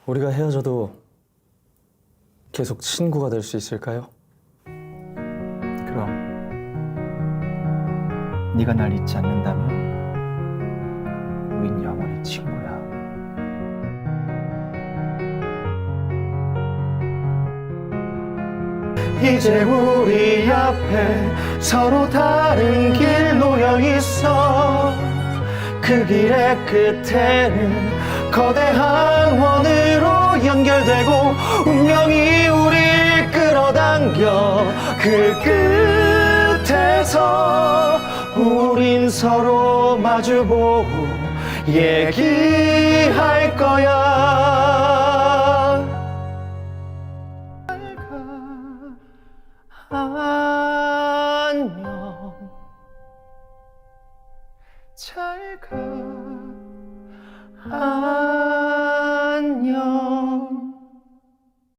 우리가 헤어져도 계속 친구가 될 수 있을까요? 그럼 네가 날 잊지 않는다면 우린 영원히 친구야. 이제 우리 앞에 서로 다른 길 놓여 있어. 그 길의 끝에는 거대한 원으로 연결되고 운명이 우릴 끌어당겨 그 끝에서 우린 서로 마주보고 얘기할 거야.